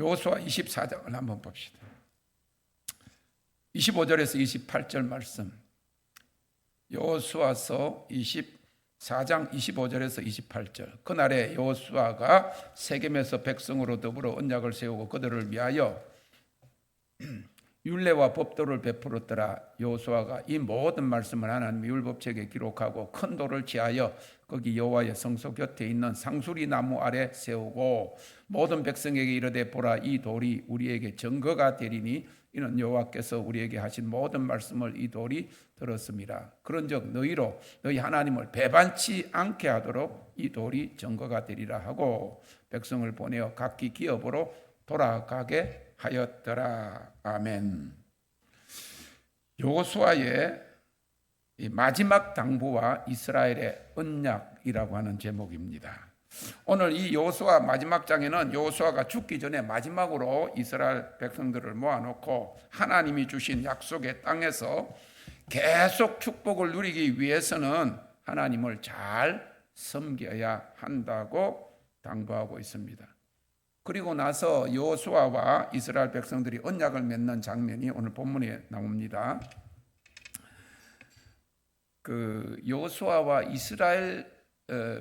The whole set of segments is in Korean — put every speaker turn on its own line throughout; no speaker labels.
여호수아 24장을 한번 봅시다. 25절에서 28절 말씀. 여호수아서 24장 25절에서 28절. 그날에 여호수아가 세겜에서 백성으로 더불어 언약을 세우고 그들을 위하여 율례와 법도를 베풀었더라. 여호수아가 이 모든 말씀을 하나님의 율법책에 기록하고 큰 돌을 취하여 거기 여호와의 성소 곁에 있는 상수리 나무 아래 세우고 모든 백성에게 이르되 보라, 이 돌이 우리에게 증거가 되리니 이는 여호와께서 우리에게 하신 모든 말씀을 이 돌이 들었습니다. 그런즉 너희로 너희 하나님을 배반치 않게 하도록 이 돌이 증거가 되리라 하고 백성을 보내어 각기 기업으로 돌아가게 하였더라. 아멘. 여호수아의 마지막 당부와 이스라엘의 언약이라고 하는 제목입니다. 오늘 이 여호수아 마지막 장에는 여호수아가 죽기 전에 마지막으로 이스라엘 백성들을 모아놓고 하나님이 주신 약속의 땅에서 계속 축복을 누리기 위해서는 하나님을 잘 섬겨야 한다고 당부하고 있습니다. 그리고 나서 여호수아와 이스라엘 백성들이 언약을 맺는 장면이 오늘 본문에 나옵니다. 그 여호수아와 이스라엘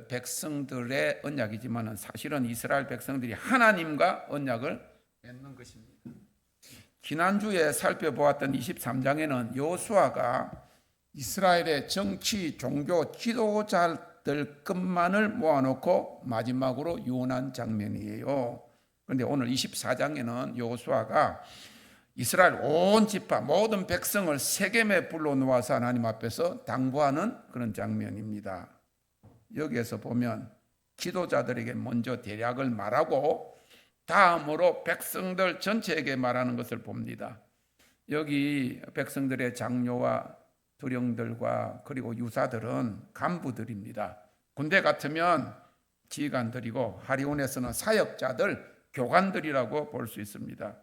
백성들의 언약이지만 사실은 이스라엘 백성들이 하나님과 언약을 맺는 것입니다. 지난주에 살펴보았던 23장에는 여호수아가 이스라엘의 정치, 종교, 지도자들급만을 모아놓고 마지막으로 유언한 장면이에요. 그런데 오늘 24장에는 여호수아가 이스라엘 온 지파 모든 백성을 세겜에 불러놓아서 하나님 앞에서 당부하는 그런 장면입니다. 여기에서 보면 지도자들에게 먼저 대략을 말하고 다음으로 백성들 전체에게 말하는 것을 봅니다. 여기 백성들의 장로와 두령들과 그리고 유사들은 간부들입니다. 군대 같으면 지휘관들이고 하리온에서는 사역자들, 교관들이라고 볼 수 있습니다.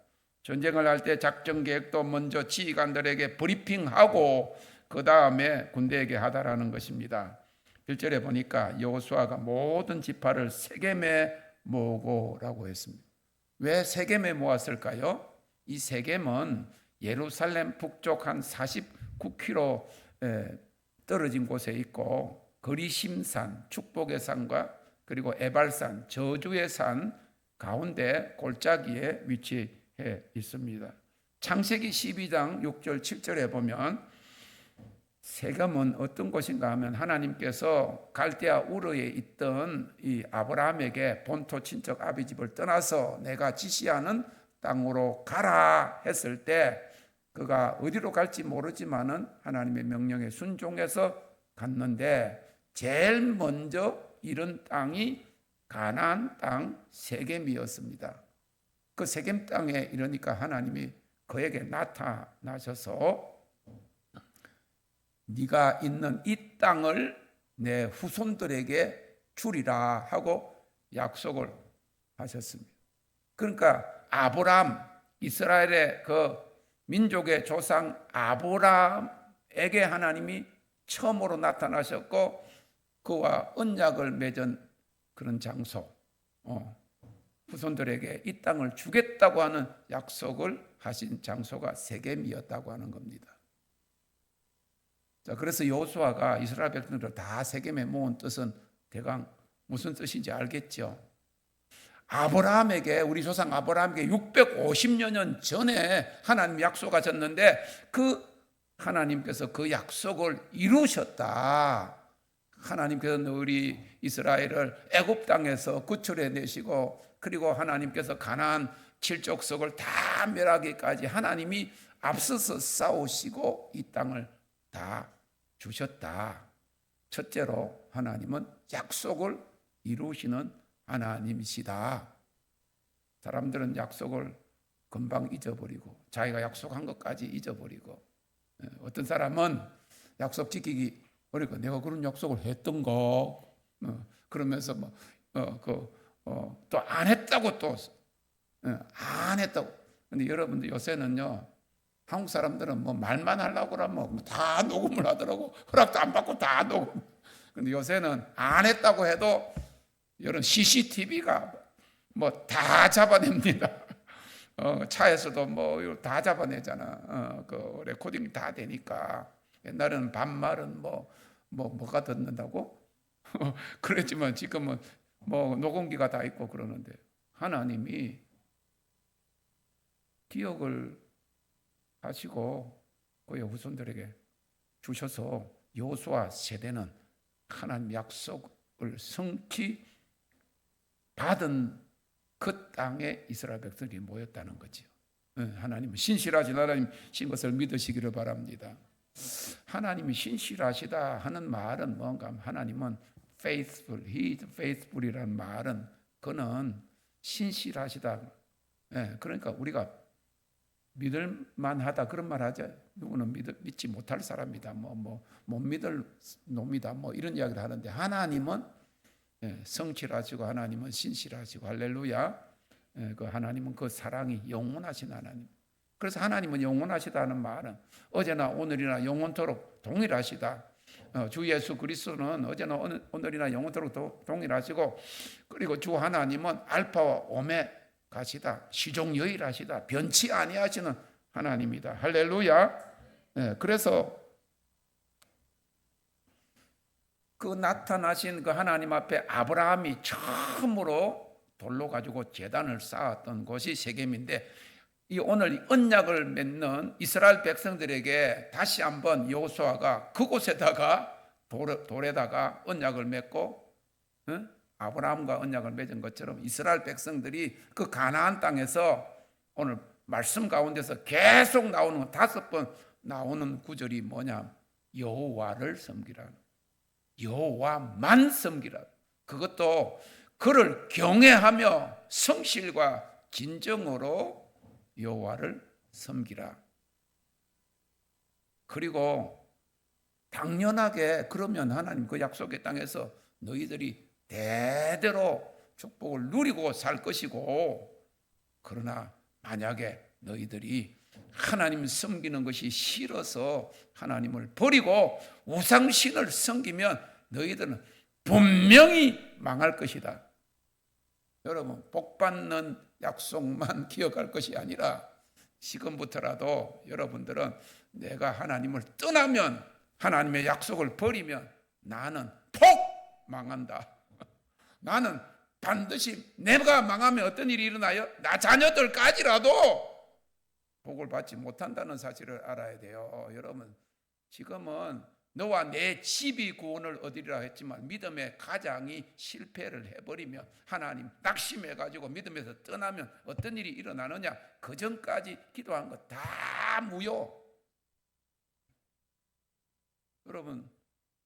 전쟁을 할 때 작전 계획도 먼저 지휘관들에게 브리핑하고 그 다음에 군대에게 하다라는 것입니다. 1절에 보니까 여호수아가 모든 지파를 세겜에 모으고라고 했습니다. 왜 세겜에 모았을까요? 이 세겜은 예루살렘 북쪽 한 49km 떨어진 곳에 있고 거리심산, 축복의 산과 그리고 에발산, 저주의 산 가운데 골짜기에 위치해 있습니다. 창세기 12장 6절 7절에 보면 세겜은 어떤 곳인가 하면 하나님께서 갈대아 우르에 있던 이 아브라함에게 본토 친척 아비집을 떠나서 내가 지시하는 땅으로 가라 했을 때 그가 어디로 갈지 모르지만은 하나님의 명령에 순종해서 갔는데 제일 먼저 이른 땅이 가나안 땅 세겜이었습니다. 그 세겜 땅에 이르니까 하나님이 그에게 나타나셔서 네가 있는 이 땅을 내 후손들에게 주리라 하고 약속을 하셨습니다. 그러니까 아브라함, 이스라엘의 그 민족의 조상 아브라함에게 하나님이 처음으로 나타나셨고 그와 언약을 맺은 그런 장소, 후손들에게 이 땅을 주겠다고 하는 약속을 하신 장소가 세겜이었다고 하는 겁니다. 자, 그래서 여호수아가 이스라엘 백성들을 다 세겜에 모은 뜻은 대강 무슨 뜻인지 알겠죠? 아브라함에게, 우리 조상 아브라함에게 650여 년 전에 하나님 약속하셨는데 그 하나님께서 그 약속을 이루셨다. 하나님께서 우리 이스라엘을 애굽 땅에서 구출해 내시고 그리고 하나님께서 가나안 7족속을 다 멸하기까지 하나님이 앞서서 싸우시고 이 땅을 다 주셨다. 첫째로 하나님은 약속을 이루시는 하나님이시다. 사람들은 약속을 금방 잊어버리고 자기가 약속한 것까지 잊어버리고 어떤 사람은 약속 지키기 어려니까 내가 그런 약속을 했던 거 그러면서 또 안 했다고 또 안 했다고. 근데 여러분들 요새는요 한국 사람들은 뭐 말만 하려고 그러면 다 녹음을 하더라고. 허락도 안 받고 다 녹음. 근데 요새는 안 했다고 해도 이런 CCTV가 뭐 다 잡아냅니다. 차에서도 뭐 다 잡아내잖아. 그 레코딩 다 되니까. 옛날에는 반말은 뭐가 듣는다고? 그랬지만 지금은 뭐 녹음기가 다 있고 그러는데, 하나님이 기억을 하시고 그의 후손들에게 주셔서 여호수아 세대는 하나님 약속을 성취 받은 그 땅에 이스라엘 백성들이 모였다는 거죠. 하나님은 신실하신 하나님신 것을 믿으시기를 바랍니다. 하나님이 신실하시다 하는 말은 뭔가, 하나님은 faithful, he is faithful이라는 말은 그는 신실하시다. 그러니까 우리가 믿을 만하다 그런 말 하죠. 누구는 믿지 못할 사람이다. 못 믿을 놈이다. 이런 이야기를 하는데, 하나님은 성실하시고 하나님은 신실하시고, 할렐루야. 그 하나님은 그 사랑이 영원하신 하나님. 그래서 하나님은 영원하시다는 말은 어제나 오늘이나 영원토록 동일하시다. 주 예수 그리스도는 어제나 오늘이나 영원토록 동일하시고, 그리고 주 하나님은 알파와 오메가시다. 시종유일하시다. 변치 아니하시는 하나님이다. 할렐루야. 그래서 그 나타나신 그 하나님 앞에 아브라함이 처음으로 돌로 가지고 제단을 쌓았던 곳이 세겜인데, 이 오늘 언약을 맺는 이스라엘 백성들에게 다시 한번 여호수아가 그곳에다가 돌에다가 언약을 맺고, 아브라함과 언약을 맺은 것처럼 이스라엘 백성들이 그 가나안 땅에서 오늘 말씀 가운데서 계속 나오는 5번 나오는 구절이 뭐냐? 여호와를 섬기라. 여호와만 섬기라. 그것도 그를 경외하며 성실과 진정으로 여호와를 섬기라. 그리고 당연하게 그러면 하나님 그 약속의 땅에서 너희들이 대대로 축복을 누리고 살 것이고, 그러나 만약에 너희들이 하나님 섬기는 것이 싫어서 하나님을 버리고 우상신을 섬기면 너희들은 분명히 망할 것이다. 여러분, 복받는 약속만 기억할 것이 아니라 지금부터라도 여러분들은 내가 하나님을 떠나면, 하나님의 약속을 버리면 나는 폭 망한다. 나는 반드시, 내가 망하면 어떤 일이 일어나요? 나 자녀들까지라도 복을 받지 못한다는 사실을 알아야 돼요. 여러분, 지금은 너와 내 집이 구원을 얻으리라 했지만 믿음의 가장이 실패를 해버리면, 하나님 낙심해가지고 믿음에서 떠나면 어떤 일이 일어나느냐? 그 전까지 기도한 거 다 무효. 여러분,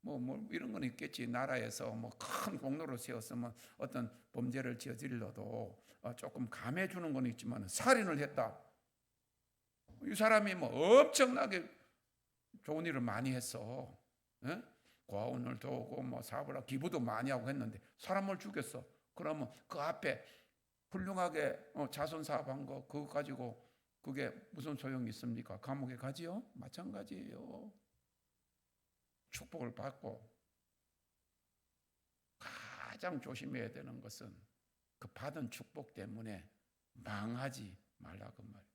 뭐 이런 건 있겠지. 나라에서 큰 공로를 세웠으면 어떤 범죄를 저질러도 조금 감해주는 건 있지만, 살인을 했다. 이 사람이 엄청나게 좋은 일을 많이 했어. 고아원을 도우고 사업을 하고 기부도 많이 하고 했는데 사람을 죽였어. 그러면 그 앞에 훌륭하게 자선 사업한 거 그거 가지고 그게 무슨 소용이 있습니까? 감옥에 가지요? 마찬가지예요. 축복을 받고 가장 조심해야 되는 것은 그 받은 축복 때문에 망하지 말라고 말이에요.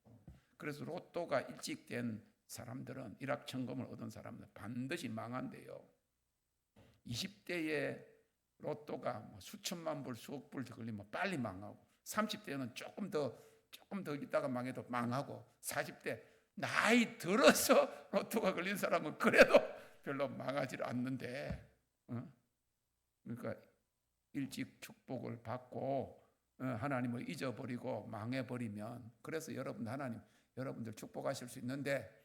그래서 로또가 일찍 된 사람들은, 일확천금을 얻은 사람들은 반드시 망한대요. 20대에 로또가 수천만 불, 수억 불 걸리면 빨리 망하고, 30대는 조금 더 있다가 망해도 망하고, 40대 나이 들어서 로또가 걸린 사람은 그래도 별로 망하지 않는데, 그러니까 일찍 축복을 받고 하나님을 잊어버리고 망해버리면, 그래서 여러분들 축복하실 수 있는데,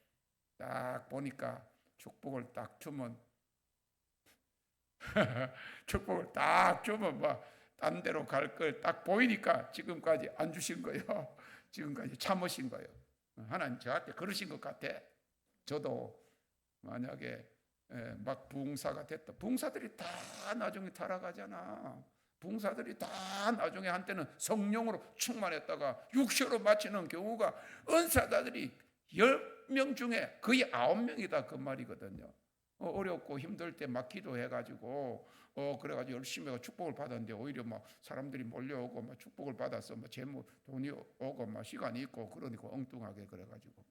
딱 보니까 축복을 딱 주면 축복을 딱 주면 딴 데로 갈 걸 딱 보이니까 지금까지 안 주신 거예요. 지금까지 참으신 거예요. 하나님 저한테 그러신 것 같아. 저도 만약에 막 부흥사가 됐다. 부흥사들이 다 나중에 타락하잖아. 부흥사들이 다 나중에 한때는 성령으로 충만했다가 육체로 마치는 경우가, 은사자들이 10명 중에 거의 9명이다 그 말이거든요. 어렵고 힘들 때 막 기도해가지고 그래가지고 열심히 해서 축복을 받았는데 오히려 막 사람들이 몰려오고 막 축복을 받아서 뭐 재무 돈이 오고 막 시간이 있고 그러니까 엉뚱하게 그래가지고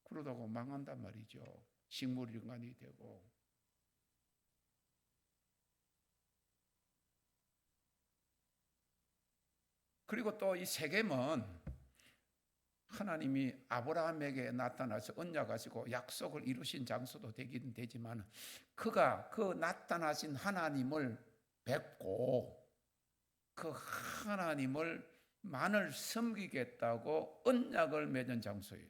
그러다가 망한단 말이죠. 식물인간이 되고. 그리고 또 이 세겜은 하나님이 아브라함에게 나타나서 언약하시고 약속을 이루신 장소도 되긴 되지만 그가 그 나타나신 하나님을 뵙고 그 하나님을 만을 섬기겠다고 언약을 맺은 장소예요.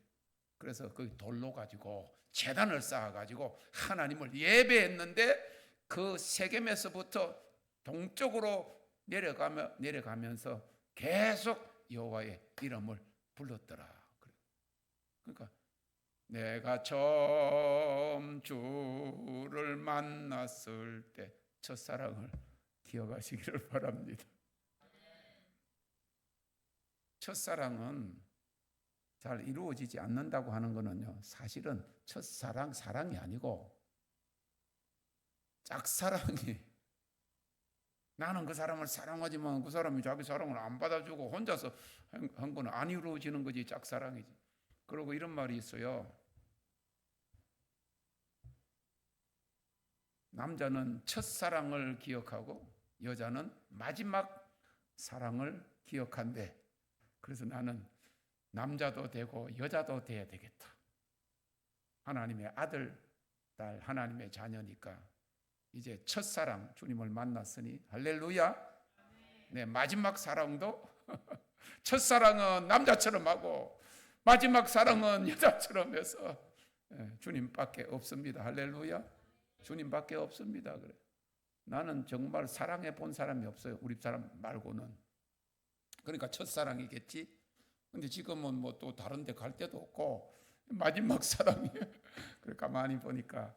그래서 그 돌로 가지고 제단을 쌓아가지고 하나님을 예배했는데 그 세겜에서부터 동쪽으로 내려가면서 계속 여호와의 이름을 불렀더라. 그러니까 내가 처음 주를 만났을 때 첫사랑을 기억하시기를 바랍니다. 첫사랑은 잘 이루어지지 않는다고 하는 거는요, 사실은 첫사랑, 사랑이 아니고 짝사랑이, 나는 그 사람을 사랑하지만 그 사람이 자기 사랑을 안 받아주고 혼자서 한 거는 안 이루어지는 거지, 짝사랑이지. 그리고 이런 말이 있어요. 남자는 첫사랑을 기억하고 여자는 마지막 사랑을 기억한대. 그래서 나는 남자도 되고 여자도 돼야 되겠다. 하나님의 아들, 딸, 하나님의 자녀니까 이제 첫사랑 주님을 만났으니 할렐루야. 네, 마지막 사랑도 첫사랑은 남자처럼 하고 마지막 사랑은 여자처럼 해서 주님밖에 없습니다. 할렐루야. 주님밖에 없습니다. 그래. 나는 정말 사랑해 본 사람이 없어요. 우리 사람 말고는. 그러니까 첫사랑이겠지. 근데 지금은 뭐 또 다른 데 갈 데도 없고 마지막 사랑이에요. 그래 가만히 보니까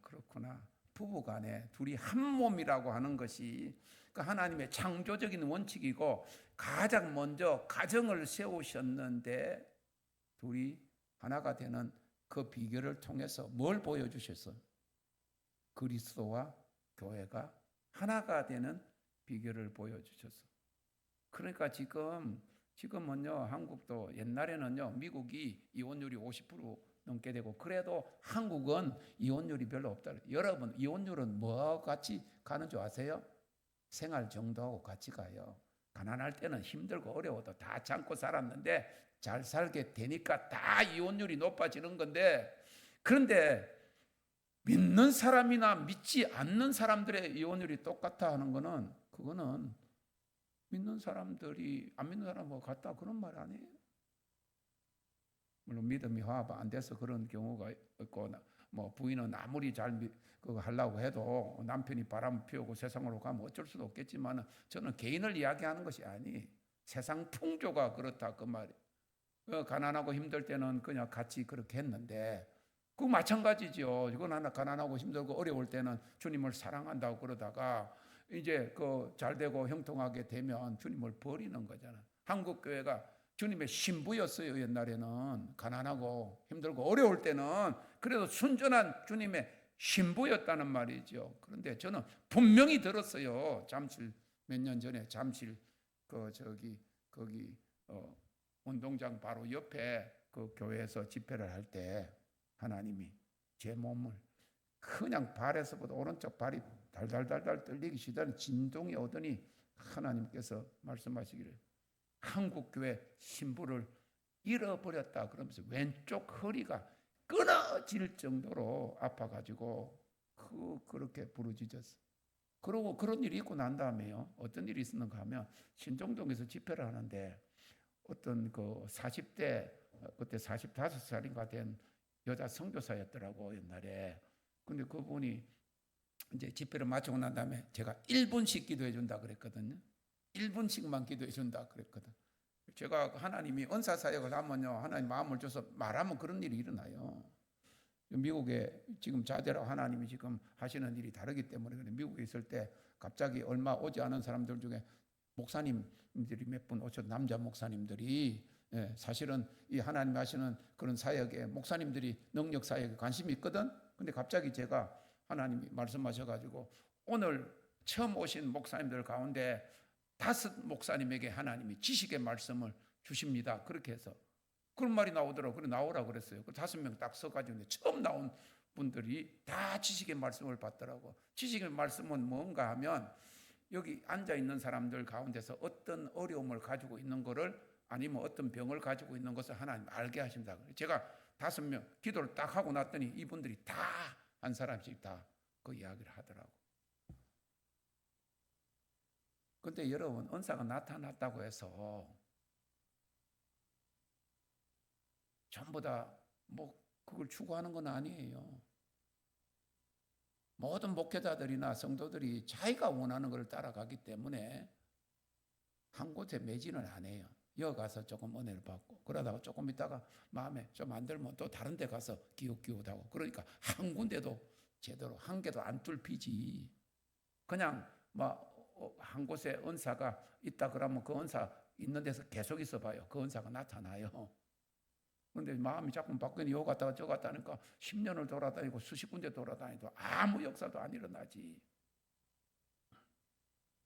그렇구나. 부부간에 둘이 한 몸이라고 하는 것이 그 하나님의 창조적인 원칙이고 가장 먼저 가정을 세우셨는데 둘이 하나가 되는 그 비결을 통해서 뭘 보여주셨어? 그리스도와 교회가 하나가 되는 비결을 보여주셨어. 그러니까 지금은요, 한국도 옛날에는요, 미국이 이혼율이 50% 넘게 되고, 그래도 한국은 이혼율이 별로 없다. 여러분, 이혼율은 뭐하고 같이 가는 줄 아세요? 생활 정도하고 같이 가요. 가난할 때는 힘들고 어려워도 다 참고 살았는데, 잘 살게 되니까 다 이혼율이 높아지는 건데, 그런데 믿는 사람이나 믿지 않는 사람들의 이혼율이 똑같아 하는 거는, 그거는 믿는 사람들이 안 믿는 사람하고 같다 그런 말 아니에요. 물론 믿음이 화합 안 돼서 그런 경우가 있고 뭐 부인은 아무리 잘 그거 하려고 해도 남편이 바람 피우고 세상으로 가면 어쩔 수도 없겠지만 저는 개인을 이야기하는 것이 아니 세상 풍조가 그렇다 그 말이. 가난하고 힘들 때는 그냥 같이 그렇게 했는데 그 마찬가지죠. 이건 하나 가난하고 힘들고 어려울 때는 주님을 사랑한다고 그러다가 이제 그 잘되고 형통하게 되면 주님을 버리는 거잖아. 한국 교회가 주님의 신부였어요. 옛날에는 가난하고 힘들고 어려울 때는 그래도 순전한 주님의 신부였다는 말이죠. 그런데 저는 분명히 들었어요. 잠실 몇 년 전에 잠실 거기 운동장 바로 옆에 그 교회에서 집회를 할 때 하나님이 제 몸을 그냥 발에서부터 오른쪽 발이 달달달달 떨리기 시작하는 진동이 오더니 하나님께서 말씀하시기를 한국교회 신부를 잃어버렸다 그러면서 왼쪽 허리가 끊어질 정도로 아파가지고 그렇게 부르짖었어. 그러고 그런 일이 있고 난 다음에요. 어떤 일이 있었는가 하면 신정동에서 집회를 하는데 어떤 그 40대 그때 45살인가 된 여자 선교사였더라고 옛날에. 근데 그분이 이제 집회를 마치고 난 다음에 제가 1분씩 기도해 준다 그랬거든요. 1분씩만 기도해 준다 그랬거든. 제가 하나님이 은사 사역을 하면요, 하나님 마음을 줘서 말하면 그런 일이 일어나요. 미국에 지금 자대로 하나님이 지금 하시는 일이 다르기 때문에 미국에 있을 때 갑자기 얼마 오지 않은 사람들 중에 목사님들이 몇 분 오셨 남자 목사님들이 사실은 이 하나님 하시는 그런 사역에 목사님들이 능력 사역에 관심이 있거든. 근데 갑자기 제가 하나님이 말씀하셔가지고 오늘 처음 오신 목사님들 가운데 5 목사님에게 하나님이 지식의 말씀을 주십니다. 그렇게 해서 그런 말이 나오더라고요. 그래 나오라고 그랬어요. 그 5명 딱 서가지고 처음 나온 분들이 다 지식의 말씀을 받더라고. 지식의 말씀은 뭔가 하면 여기 앉아 있는 사람들 가운데서 어떤 어려움을 가지고 있는 거를 아니면 어떤 병을 가지고 있는 것을 하나님 알게 하신다. 제가 5명 기도를 딱 하고 났더니 이분들이 다 한 사람씩 다 그 이야기를 하더라고. 근데 여러분 은사가 나타났다고 해서 전부 다 뭐 그걸 추구하는 건 아니에요. 모든 목회자들이나 성도들이 자기가 원하는 걸 따라가기 때문에 한 곳에 매진을 안 해요. 여기 가서 조금 은혜를 받고 그러다가 조금 있다가 마음에 좀 안 들면 또 다른 데 가서 기웃기웃하고 그러니까 한 군데도 제대로 한 개도 안 뚫히지. 그냥 뭐 한 곳에 은사가 있다 그러면 그 은사 있는 데서 계속 있어 봐요. 그 은사가 나타나요. 그런데 마음이 자꾸 바뀌니 요 갔다가 저 갔다 하니까 10년을 돌아다니고 수십 군데 돌아다니도 아무 역사도 안 일어나지.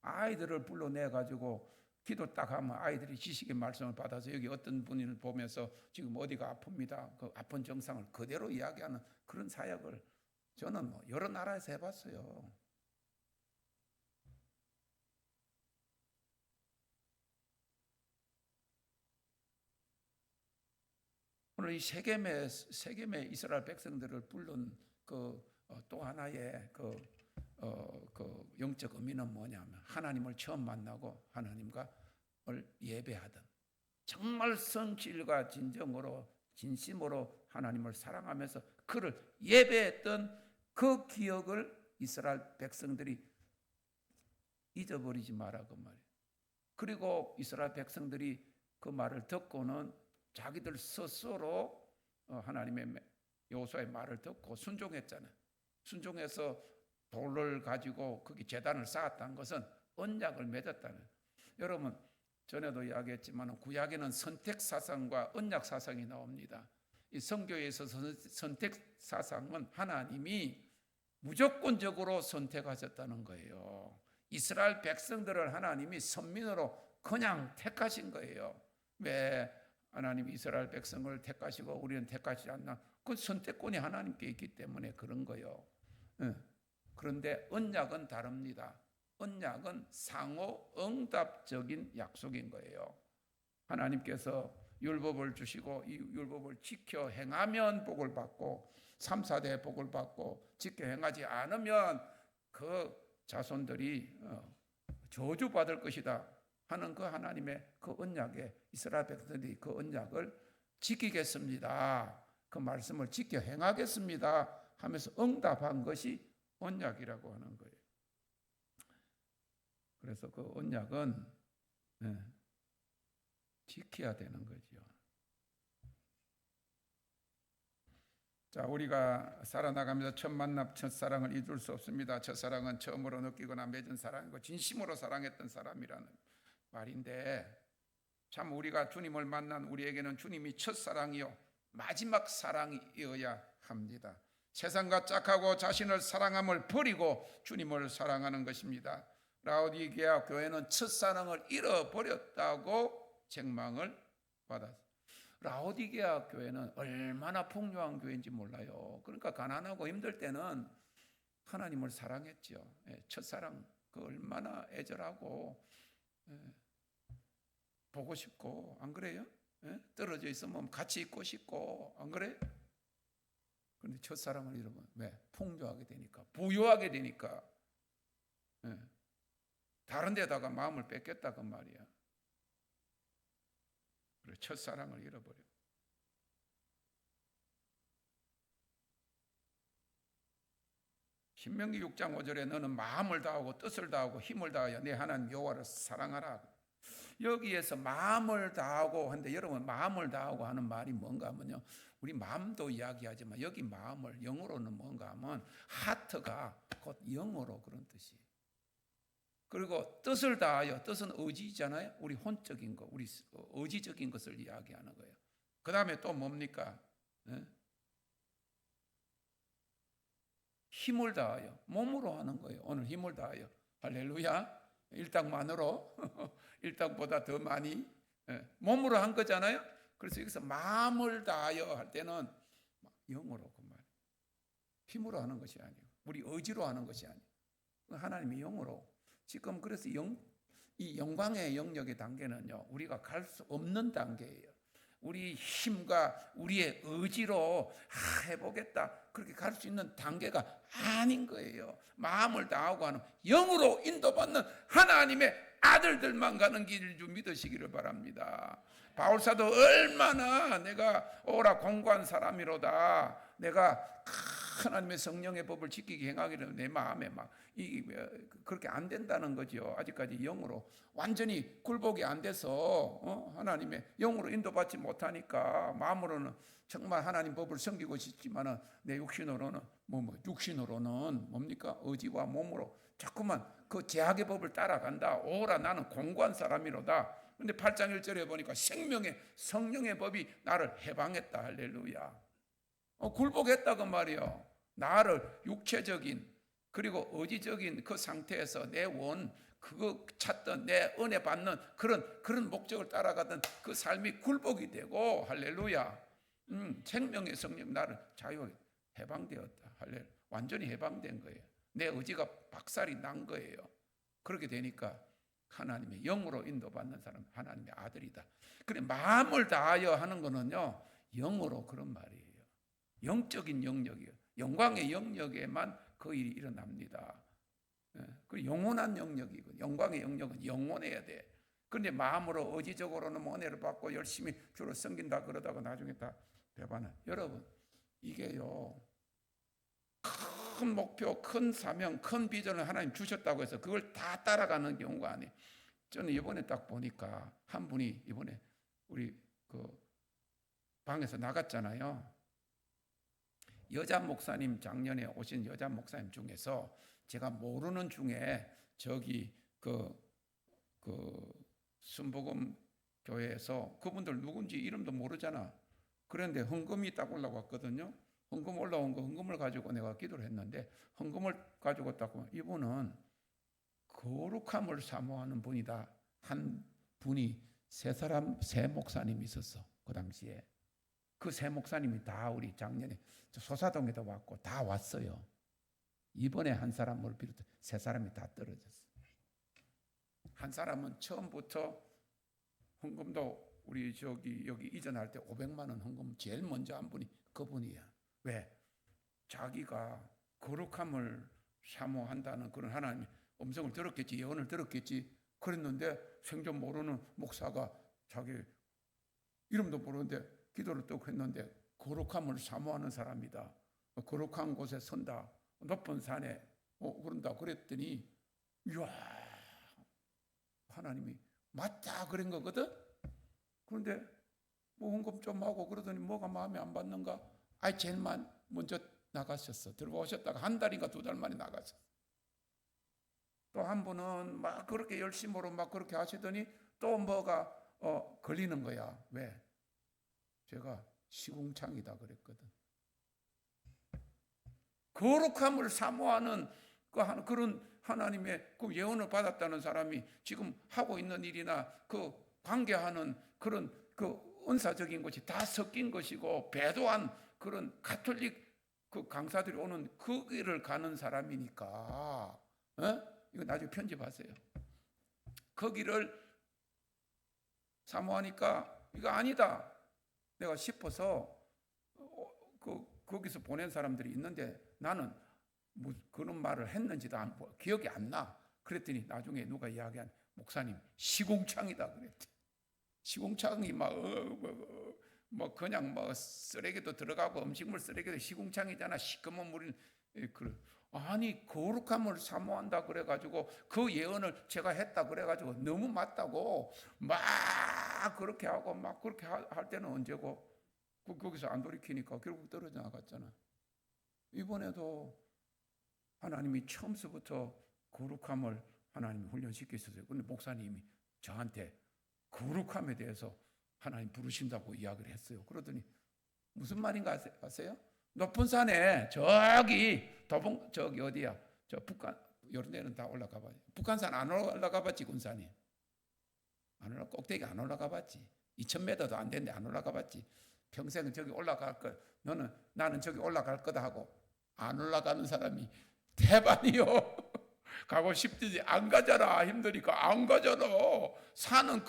아이들을 불러내가지고 기도 딱 하면 아이들이 지식의 말씀을 받아서 여기 어떤 분을 보면서 지금 어디가 아픕니다. 그 아픈 증상을 그대로 이야기하는 그런 사역을 저는 뭐 여러 나라에서 해봤어요. 오늘 이 세겜의 이스라엘 백성들을 부른 그 또 하나의 그 영적 의미는 뭐냐면 하나님을 처음 만나고 하나님과 예배하던 정말 성실과 진정으로 진심으로 하나님을 사랑하면서 그를 예배했던 그 기억을 이스라엘 백성들이 잊어버리지 마라 그 말이에요. 그리고 이스라엘 백성들이 그 말을 듣고는 자기들 스스로 하나님의 여호수아의 말을 듣고 순종했잖아요. 순종해서 돌을 가지고 거기 제단을 쌓았다는 것은 언약을 맺었다는. 여러분 전에도 이야기했지만 구약에는 선택 사상과 언약 사상이 나옵니다. 이 성경에 있어서 선택 사상은 하나님이 무조건적으로 선택하셨다는 거예요. 이스라엘 백성들을 하나님이 선민으로 그냥 택하신 거예요. 왜 하나님이 이스라엘 백성을 택하시고 우리는 택하시지 않나? 그 선택권이 하나님께 있기 때문에 그런 거예요. 그런데 언약은 다릅니다. 언약은 상호 응답적인 약속인 거예요. 하나님께서 율법을 주시고 이 율법을 지켜 행하면 복을 받고 3, 4대 복을 받고 지켜 행하지 않으면 그 자손들이 저주받을 것이다 하는 그 하나님의 그 언약에 이스라엘 백성들이 그 언약을 지키겠습니다. 그 말씀을 지켜 행하겠습니다 하면서 응답한 것이 언약이라고 하는 거예요. 그래서 그 언약은 지켜야 되는 거죠. 자, 우리가 살아나가면서 첫 만남, 첫사랑을 잊을 수 없습니다. 첫사랑은 처음으로 느끼거나 맺은 사랑이고 진심으로 사랑했던 사람이라는 말인데 참 우리가 주님을 만난 우리에게는 주님이 첫사랑이요 마지막 사랑이어야 합니다. 세상과 짝하고 자신을 사랑함을 버리고 주님을 사랑하는 것입니다. 라오디게아 교회는 첫사랑을 잃어버렸다고 책망을 받았습니다. 라오디게아 교회는 얼마나 풍요한 교회인지 몰라요. 그러니까 가난하고 힘들 때는 하나님을 사랑했죠. 첫사랑 그 얼마나 애절하고 보고 싶고 안 그래요? 떨어져 있으면 같이 있고 싶고 안 그래? 그런데 첫사랑을 잃으면 왜? 풍요하게 되니까 부유하게 되니까 다른 데다가 마음을 뺏겼다 그 말이야. 그래 첫사랑을 잃어버려. 신명기 6장 5절에 너는 마음을 다하고 뜻을 다하고 힘을 다하여 내 하나님 여호와를 사랑하라. 여기에서 마음을 다하고 하는데 여러분 마음을 다하고 하는 말이 뭔가 하면요. 우리 마음도 이야기하지만 여기 마음을 영어로는 뭔가 하면 하트가 곧 영어로 그런 뜻이에요. 그리고 뜻을 다하여, 뜻은 의지잖아요. 우리 혼적인 거, 우리 의지적인 것을 이야기하는 거예요. 그 다음에 또 뭡니까? 예? 힘을 다하여, 몸으로 하는 거예요. 오늘 힘을 다하여. 할렐루야. 일당만으로, 일당보다 더 많이 몸으로 한 거잖아요. 그래서 여기서 마음을 다하여 할 때는 영으로 그 말. 힘으로 하는 것이 아니고 우리 의지로 하는 것이 아니고 하나님의 영으로. 지금 그래서 이 영광의 영역의 단계는요, 우리가 갈 수 없는 단계예요. 우리 힘과 우리의 의지로 해보겠다 그렇게 갈 수 있는 단계가 아닌 거예요. 마음을 다하고 하는 영으로 인도받는 하나님의 아들들만 가는 길을 좀 믿으시기를 바랍니다. 바울사도 얼마나 내가 오라 공고한 사람이로다, 내가 하나님의 성령의 법을 지키기 행하기를 내 마음에 막 그렇게 안 된다는 거죠. 아직까지 영으로 완전히 굴복이 안 돼서 하나님의 영으로 인도받지 못하니까 마음으로는 정말 하나님 법을 섬기고 싶지만은 내 육신으로는 육신으로는 뭡니까? 의지와 몸으로 자꾸만 그 제약의 법을 따라간다. 오라 나는 공고한 사람이로다. 근데 8장 1절에 보니까 생명의 성령의 법이 나를 해방했다. 할렐루야. 굴복했다 그 말이요. 나를 육체적인 그리고 의지적인 그 상태에서 내 그거 찾던 내 은혜 받는 그런 목적을 따라가던 그 삶이 굴복이 되고, 할렐루야. 생명의 성령 나를 자유하게 해방되었다. 할렐루야. 완전히 해방된 거예요. 내 의지가 박살이 난 거예요. 그렇게 되니까 하나님의 영으로 인도받는 사람 하나님의 아들이다. 그래 마음을 다하여 하는 거는요, 영으로 그런 말이에요. 영적인 영역이에요. 영광의 영역에만 그 일이 일어납니다. 그 영원한 영역이고 영광의 영역은 영원해야 돼. 그런데 마음으로 의지적으로는 은혜를 받고 열심히 주로 섬긴다 그러다가 나중에 다 배반은. 여러분 이게요, 큰 목표, 큰 사명, 큰 비전을 하나님 주셨다고 해서 그걸 다 따라가는 경우가 아니에요. 저는 이번에 딱 보니까 한 분이 이번에 우리 그 방에서 나갔잖아요. 여자 목사님, 작년에 오신 여자 목사님 중에서 제가 모르는 중에 저기 순복음 교회에서 그분들 누군지 이름도 모르잖아. 그런데 헌금이 딱 올라왔거든요. 헌금 올라온 거 헌금을 가지고 내가 기도를 했는데 헌금을 가지고 딱 이분은 거룩함을 사모하는 분이다. 한 분이 세 목사님이 있었어. 그 당시에. 그 세 목사님이 다 우리 작년에 소사동에도 왔고 다 왔어요. 이번에 한 사람을 비롯해 세 사람이 다 떨어졌어. 한 사람은 처음부터 헌금도 우리 여기 이전할 때 500만 원 헌금 제일 먼저 한 분이 그분이야. 왜? 자기가 거룩함을 사모한다는 그런 하나님의 음성을 들었겠지, 예언을 들었겠지. 그랬는데 생전 모르는 목사가 자기 이름도 모르는데 기도를 또 했는데 거룩함을 사모하는 사람이다. 거룩한 곳에 선다. 높은 산에 그런다. 그랬더니 이야, 하나님이 맞다 그런 거거든. 그런데 뭐 헌금 좀 하고 그러더니 뭐가 마음에 안 받는가? 제일 먼저 나가셨어. 들어오셨다가 한 달인가 두 달 만에 나가셨어. 또 한 분은 막 그렇게 열심으로 막 그렇게 하시더니 또 뭐가 걸리는 거야. 왜? 제가 시궁창이다 그랬거든. 거룩함을 사모하는 그런 하나님의 그 예언을 받았다는 사람이 지금 하고 있는 일이나 그 관계하는 그런 그 은사적인 것이 다 섞인 것이고 배도한 그런 가톨릭 그 강사들이 오는 그 길을 가는 사람이니까 이거 나중에 편집하세요. 그 길을 사모하니까 이거 아니다 내가 싶어서 거기서 보낸 사람들이 있는데 나는 뭐 그런 말을 했는지도 기억이 안 나. 그랬더니 나중에 누가 이야기한 목사님 시궁창이다 그랬대. 시궁창이 뭐 그냥 뭐 쓰레기도 들어가고 음식물 쓰레기도 시궁창이잖아. 시꺼먼 물이 아니 거룩함을 사모한다 그래가지고 그 예언을 제가 했다 그래가지고 너무 맞다고 막 그렇게 하고 막 그렇게 할 때는 언제고 거기서 안 돌이키니까 결국 떨어져 나갔잖아. 이번에도 하나님이 처음서부터 거룩함을 하나님이 훈련시키셨어요. 근데 목사님이 저한테 거룩함에 대해서 하나님 부르신다고 이야기를 했어요. 그러더니 무슨 말인가 아세요? 높은 산에 저기 어디야? 저 북한 이런 데는 다 올라가 봐요. 북한산 안 올라가 봤지, 군산이. 꼭대기 안 올라가 봤지. 2000m도 안 되는데 안 올라가 봤지. 평생은 저기 올라갈 거. 나는 저기 올라갈 거다 하고 안 올라가는 사람이 대반이요. 가고 싶지 안 가잖아. 힘드니까 안 가잖아. 산은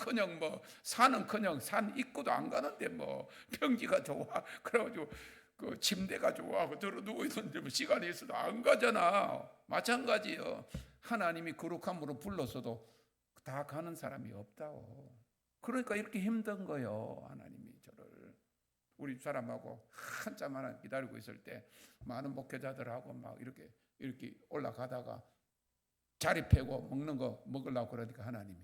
그냥 산 입구도 안 가는데 뭐 평지가 좋아. 그래가지고 그 침대가 좋아. 들어 누워 있는데 뭐 시간이 있어도 안 가잖아. 마찬가지요. 하나님이 거룩함으로 불렀어도 다 가는 사람이 없다고. 그러니까 이렇게 힘든 거요. 하나님이 저를. 우리 사람하고 한참 하나 기다리고 있을 때 많은 목회자들하고 막 이렇게 올라가다가 자리 패고 먹는 거 먹으려고 그러니까 하나님이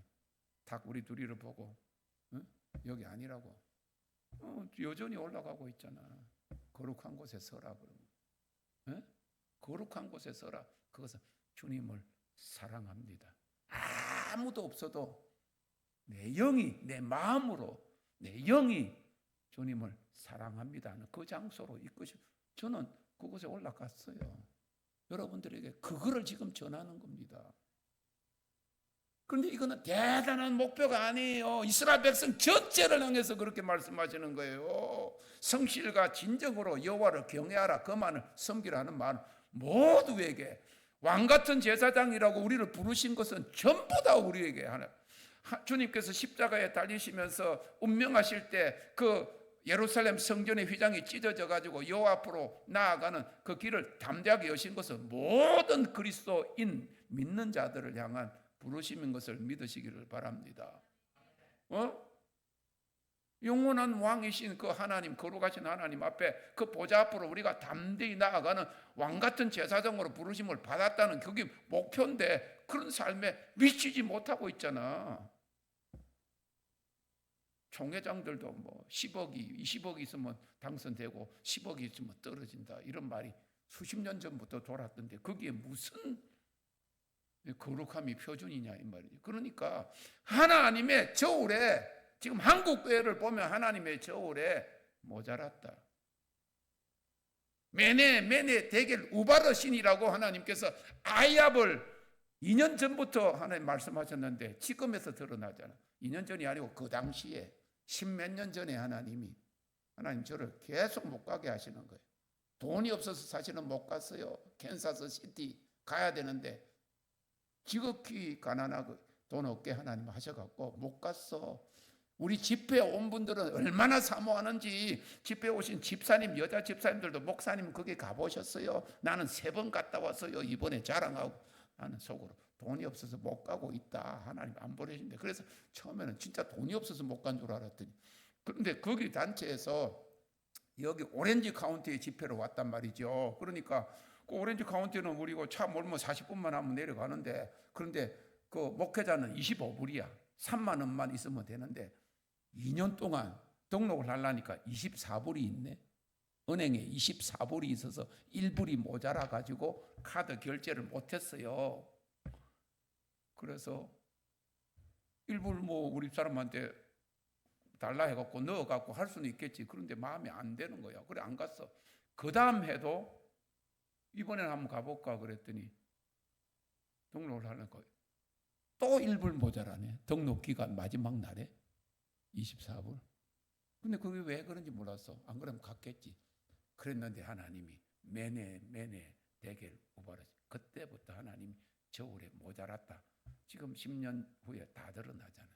딱 우리 둘이를 보고 여기 아니라고. 여전히 올라가고 있잖아. 거룩한 곳에 서라 그러면. 거룩한 곳에 서라. 그것은 주님을 사랑합니다. 아무도 없어도 내 영이 내 마음으로 내 영이 주님을 사랑합니다 하는 그 장소로 이끄시. 저는 그곳에 올라갔어요. 여러분들에게 그거를 지금 전하는 겁니다. 그런데 이거는 대단한 목표가 아니에요. 이스라엘 백성 전체를 향해서 그렇게 말씀하시는 거예요. 성실과 진정으로 여호와를 경외하라, 그만을 섬기라 하는 말은 모두에게, 왕같은 제사장이라고 우리를 부르신 것은 전부 다 우리에게 하나. 주님께서 십자가에 달리시면서 운명하실 때 그 예루살렘 성전의 휘장이 찢어져 가지고 여호와 앞으로 나아가는 그 길을 담대하게 여신 것은 모든 그리스도인 믿는 자들을 향한 부르심인 것을 믿으시기를 바랍니다. 영원한 왕이신 그 하나님, 거룩하신 하나님 앞에 그 보좌 앞으로 우리가 담대히 나아가는 왕같은 제사장으로 부르심을 받았다는 그게 목표인데 그런 삶에 미치지 못하고 있잖아. 총회장들도 뭐 10억이 20억이 있으면 당선되고 10억이 있으면 떨어진다, 이런 말이 수십 년 전부터 돌았던데 그게 무슨 거룩함이 표준이냐 이 말이죠. 그러니까 하나님의 저울에, 지금 한국 교회를 보면 하나님의 저울에 모자랐다. 메네 데겔 우바르신이라고 하나님께서 아이압을 2년 전부터 하나님 말씀하셨는데 지금에서 드러나잖아. 2년 전이 아니고 그 당시에 10몇 년 전에 하나님 저를 계속 못 가게 하시는 거예요. 돈이 없어서 사실은 못 갔어요. 캔사스 시티 가야 되는데 지극히 가난하고 돈 없게 하나님 하셔갖고 못 갔어. 우리 집회 온 분들은 얼마나 사모하는지, 집회 오신 집사님, 여자 집사님들도 목사님 거기 가보셨어요? 나는 3번 갔다 왔어요. 이번에 자랑하고. 나는 속으로 돈이 없어서 못 가고 있다. 하나님 안 보내신대. 그래서 처음에는 진짜 돈이 없어서 못 간 줄 알았더니, 그런데 거기 단체에서 여기 오렌지 카운티에 집회로 왔단 말이죠. 그러니까 그 오렌지 카운티는 우리고 차 몰면 40분만 하면 내려가는데, 그런데 그 목회자는 25불이야. 3만 원만 있으면 되는데 2년 동안 등록을 하려니까 24불이 있네. 은행에 24불이 있어서 1불이 모자라 가지고 카드 결제를 못했어요. 그래서 1불 뭐 우리 사람한테 달라 해갖고 넣어갖고 할 수는 있겠지. 그런데 마음이 안 되는 거야. 그래 안 갔어. 그 다음 해도 이번에는 한번 가볼까 그랬더니 등록을 하는 거예요. 또 1불 모자라네. 등록 기간 마지막 날에 24불. 근데 그게 왜 그런지 몰랐어. 안 그러면 갔겠지. 그랬는데 하나님이 매네 대결 우바르시. 그때부터 하나님이 저울에 모자랐다. 지금 10년 후에 다 드러나잖아.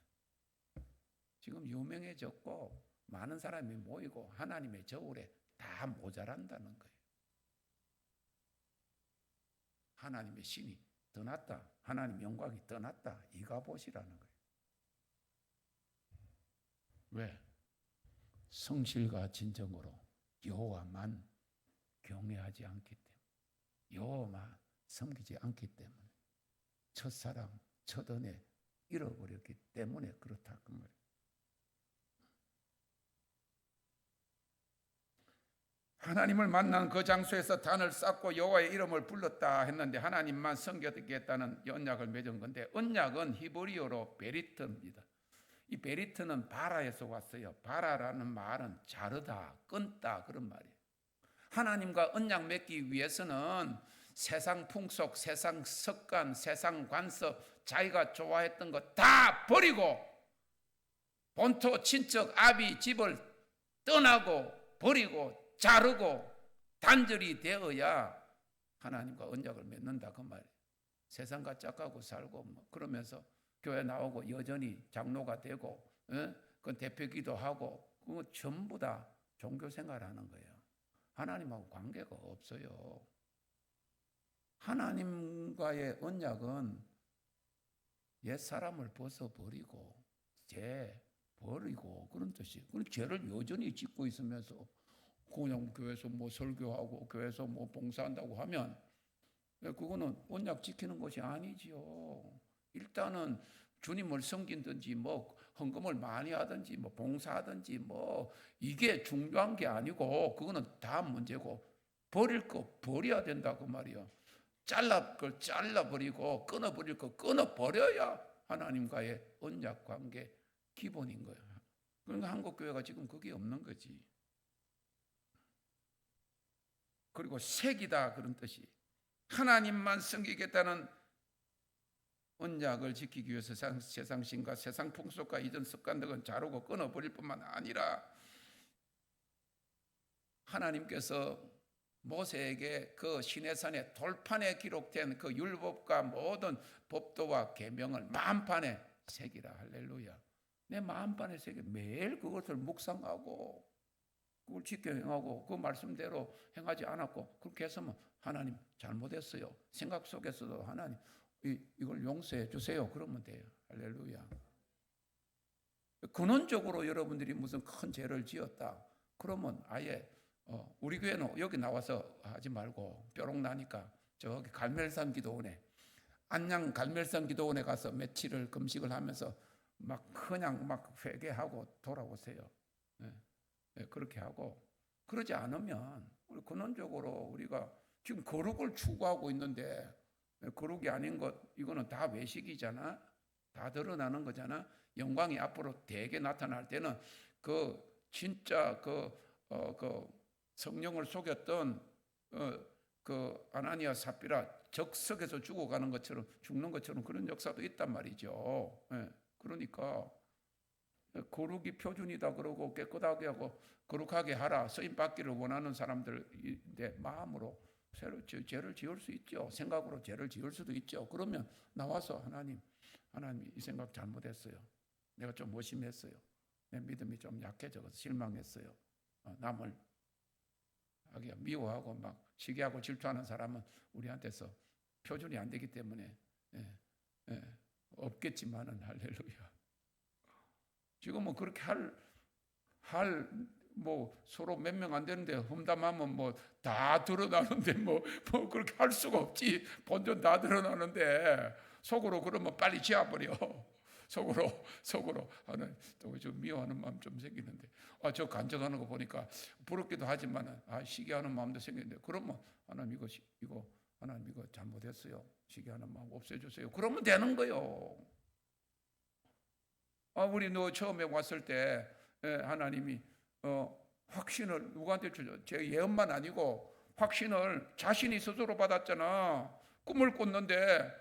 지금 유명해졌고 많은 사람이 모이고 하나님의 저울에 다 모자란다는 거예요. 하나님의 신이 떠났다. 하나님의 영광이 떠났다. 이가봇이라는 거예요. 왜? 성실과 진정으로 여호와만 경외하지 않기 때문에, 여호와만 섬기지 않기 때문에, 첫사랑, 첫은혜 잃어버렸기 때문에 그렇다 그 말이에요. 하나님을 만난 그 장소에서 단을 쌓고 여호와의 이름을 불렀다 했는데 하나님만 섬기겠다는 언약을 맺은 건데, 언약은 히브리어로 베리트입니다. 이 베리트는 바라에서 왔어요. 바라라는 말은 자르다, 끊다 그런 말이에요. 하나님과 언약 맺기 위해서는 세상 풍속, 세상 습관, 세상 관습, 자기가 좋아했던 거 다 버리고 본토, 친척, 아비, 집을 떠나고 버리고 자르고 단절이 되어야 하나님과 언약을 맺는다 그 말이에요. 세상과 짝하고 살고 뭐 그러면서 교회 나오고 여전히 장로가 되고 그 대표기도 하고 그거 전부 다 종교 생활하는 거예요. 하나님하고 관계가 없어요. 하나님과의 언약은 옛사람을 벗어버리고 죄 버리고 그런 뜻이에요. 그런 죄를 여전히 짓고 있으면서 그냥 교회에서 뭐 설교하고 교회에서 뭐 봉사한다고 하면 그거는 언약 지키는 것이 아니지요. 일단은 주님을 섬긴든지 뭐 헌금을 많이 하든지 뭐 봉사하든지 뭐 이게 중요한 게 아니고 그거는 다 문제고 버릴 거 버려야 된다고 말이요. 잘라 걸 잘라버리고 끊어버릴 거 끊어버려야 하나님과의 언약 관계 기본인 거예요. 그러니까 한국 교회가 지금 그게 없는 거지. 그리고 색이다 그런 뜻이, 하나님만 섬기겠다는 언약을 지키기 위해서 세상 신과 세상 풍속과 이전 습관 등은 자르고 끊어버릴 뿐만 아니라 하나님께서 모세에게 그 시내산의 돌판에 기록된 그 율법과 모든 법도와 계명을 마음판에 새기라. 할렐루야. 내 마음판에 새겨 매일 그것을 묵상하고 그걸 지켜 행하고 그 말씀대로 행하지 않았고 그렇게 해서면 하나님 잘못했어요. 생각 속에서도 하나님 이걸 용서해 주세요. 그러면 돼요. 할렐루야. 근원적으로 여러분들이 무슨 큰 죄를 지었다 그러면 아예 우리 교회는 여기 나와서 하지 말고 뾰록 나니까 저기 갈멜산 기도원에, 안양 갈멜산 기도원에 가서 며칠을 금식을 하면서 막 그냥 막 회개하고 돌아오세요. 그렇게 하고, 그러지 않으면 우리 근원적으로 우리가 지금 거룩을 추구하고 있는데 거룩이 아닌 것 이거는 다 외식이잖아. 다 드러나는 거잖아. 영광이 앞으로 대개 나타날 때는 그 진짜 그 성령을 속였던 그 아나니아 삽비라 적석에서 죽어가는 것처럼 죽는 것처럼 그런 역사도 있단 말이죠. 그러니까 거룩이 표준이다 그러고 깨끗하게 하고 거룩하게 하라 쓰임 받기를 원하는 사람들인데 마음으로 새로 죄를 지을 수 있죠. 생각으로 죄를 지을 수도 있죠. 그러면 나와서 하나님 이 생각 잘못했어요. 내가 좀 무심했어요. 내 믿음이 좀 약해져서 실망했어요. 남을 미워하고 막 시기하고 질투하는 사람은 우리한테서 표준이 안 되기 때문에 없겠지만은 할렐루야. 지금은 그렇게 뭐 서로 몇 명 안 되는데 험담하면 뭐 다 드러나는데 뭐 그렇게 할 수가 없지. 본전 다 드러나는데 속으로 그러면 빨리 지어버려. 속으로 하는 또 좀 미워하는 마음 좀 생기는데 저 간증하는 거 보니까 부럽기도 하지만 시기하는 마음도 생기는데 그러면 하나님 이거 하나님 이거 잘못했어요. 시기하는 마음 없애주세요. 그러면 되는 거요. 우리 너 처음에 왔을 때 하나님이 확신을 누구한테 주죠? 제 예언만 아니고 확신을 자신이 스스로 받았잖아. 꿈을 꿨는데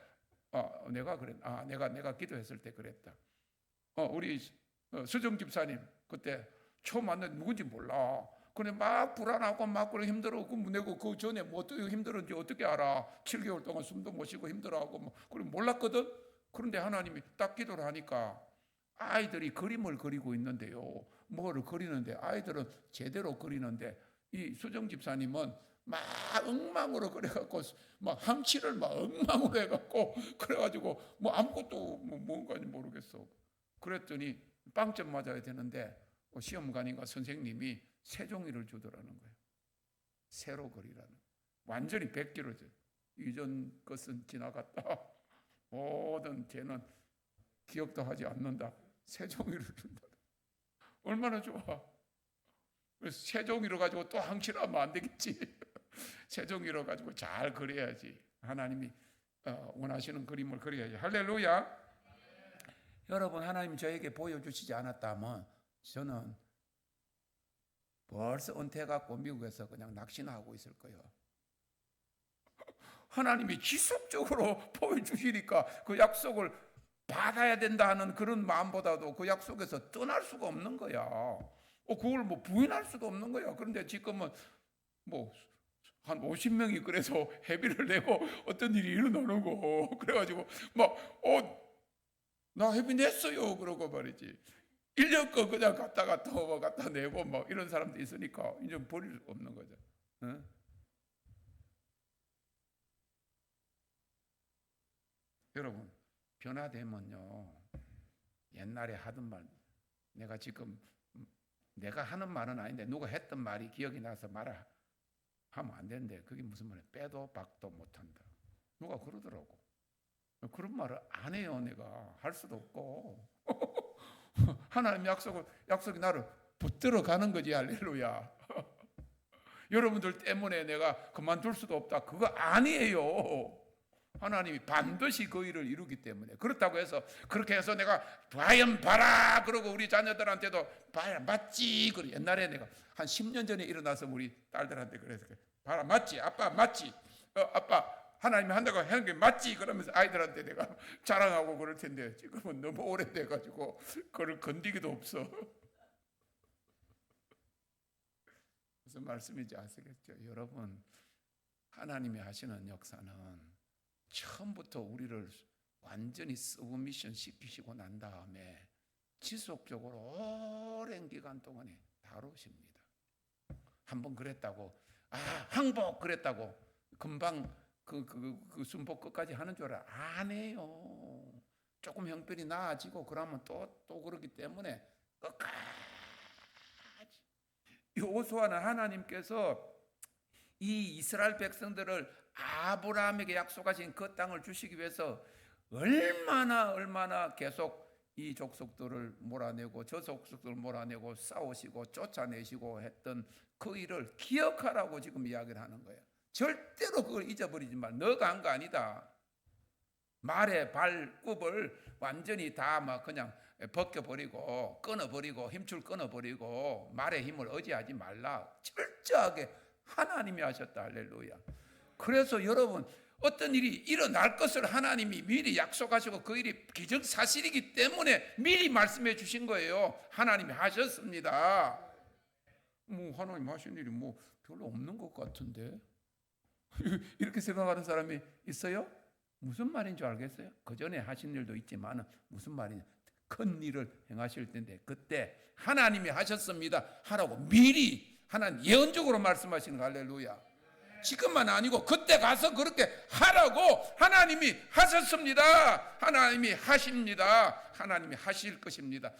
내가 그랬. 내가 기도했을 때 그랬다. 우리 수정 집사님 그때 처음 만났는데 누군지 몰라. 그래 막 불안하고 막 그래 힘들어. 내고 그 전에 뭐 어떻게 힘들었는지 어떻게 알아? 7개월 동안 숨도 못 쉬고 힘들어하고 뭐 그래 몰랐거든. 그런데 하나님이 딱 기도를 하니까 아이들이 그림을 그리고 있는데요. 뭐를 그리는데 아이들은 제대로 그리는데 이 수정 집사님은 막 엉망으로 그래갖고 막 함치를 막 엉망으로 해갖고 그래가지고 뭐 아무것도 뭔가인지 모르겠어. 그랬더니 빵점 맞아야 되는데 시험관인가 선생님이 새종이를 주더라는 거예요. 새로 그리라는. 완전히 백기로 이전 것은 지나갔다. 모든 죄는 기억도 하지 않는다. 새종이를 준다. 얼마나 좋아. 그래서 세종이로 가지고 또 항치하면 안 되겠지. 세종이로 가지고 잘 그려야지. 하나님이 원하시는 그림을 그려야지. 할렐루야. 여러분, 하나님 저에게 보여주시지 않았다면 저는 벌써 은퇴해갖고 미국에서 그냥 낚시나 하고 있을 거예요. 하나님이 지속적으로 보여주시니까 그 약속을 받아야 된다는 그런 마음보다도 그 약속에서 떠날 수가 없는 거야. 그걸 뭐 부인할 수도 없는 거야. 그런데 지금은 뭐 한 50명이 그래서 회비를 내고 어떤 일이 일어나는 거. 그래가지고 나 회비 냈어요. 그러고 말이지. 1년 거 그냥 갖다 내고 뭐 이런 사람도 있으니까 이제 버릴 수 없는 거죠. 응? 여러분, 변화되면요, 옛날에 하던 말, 내가 하는 말은 아닌데 누가 했던 말이 기억이 나서 말을 하면 안 되는데, 그게 무슨 말이에요? 빼도 박도 못한다. 누가 그러더라고. 그런 말을 안 해요. 내가 할 수도 없고. 하나님 약속이 나를 붙들어 가는 거지. 할렐루야. 여러분들 때문에 내가 그만둘 수도 없다, 그거 아니에요. 하나님이 반드시 그 일을 이루기 때문에. 그렇다고 해서 그렇게 해서 내가 과연 봐라 그러고 우리 자녀들한테도 봐라 맞지. 그래. 옛날에 내가 한 10년 전에 일어나서 우리 딸들한테 그래서 봐라 맞지, 아빠 맞지, 아빠 하나님이 한다고 하는 게 맞지, 그러면서 아이들한테 내가 자랑하고 그럴 텐데 지금은 너무 오래돼 가지고 그걸 건디기도 없어. 무슨 말씀인지 아시겠죠? 여러분, 하나님이 하시는 역사는 처음부터 우리를 완전히 서브미션 시키시고 난 다음에 지속적으로 오랜 기간 동안에 다루십니다. 한번 그랬다고 항복 그랬다고 금방 그 순복 끝까지 하는 줄 알아? 안 해요. 조금 형편이 나아지고 그러면 또 그러기 때문에 끝까지. 여호수아는 하나님께서 이 이스라엘 백성들을 아브라함에게 약속하신 그 땅을 주시기 위해서 얼마나 계속 이 족속들을 몰아내고 저 족속들을 몰아내고 싸우시고 쫓아내시고 했던 그 일을 기억하라고 지금 이야기를 하는 거예요. 절대로 그걸 잊어버리지 말. 너가 한 거 아니다. 말의 발굽을 완전히 다 막 그냥 벗겨버리고 끊어버리고 힘줄 끊어버리고 말의 힘을 의지하지 말라. 철저하게 하나님이 하셨다. 할렐루야. 그래서 여러분, 어떤 일이 일어날 것을 하나님이 미리 약속하시고 그 일이 기정사실이기 때문에 미리 말씀해 주신 거예요. 하나님이 하셨습니다. 하나님 하신 일이 별로 없는 것 같은데 이렇게 생각하는 사람이 있어요? 무슨 말인 줄 알겠어요? 그 전에 하신 일도 있지만 무슨 말이냐, 큰 일을 행하실 텐데 그때 하나님이 하셨습니다 하라고 미리 하나님 예언적으로 말씀하시는 거. 할렐루야. 지금만 아니고 그때 가서 그렇게 하라고 하나님이 하셨습니다. 하나님이 하십니다. 하나님이 하실 것입니다.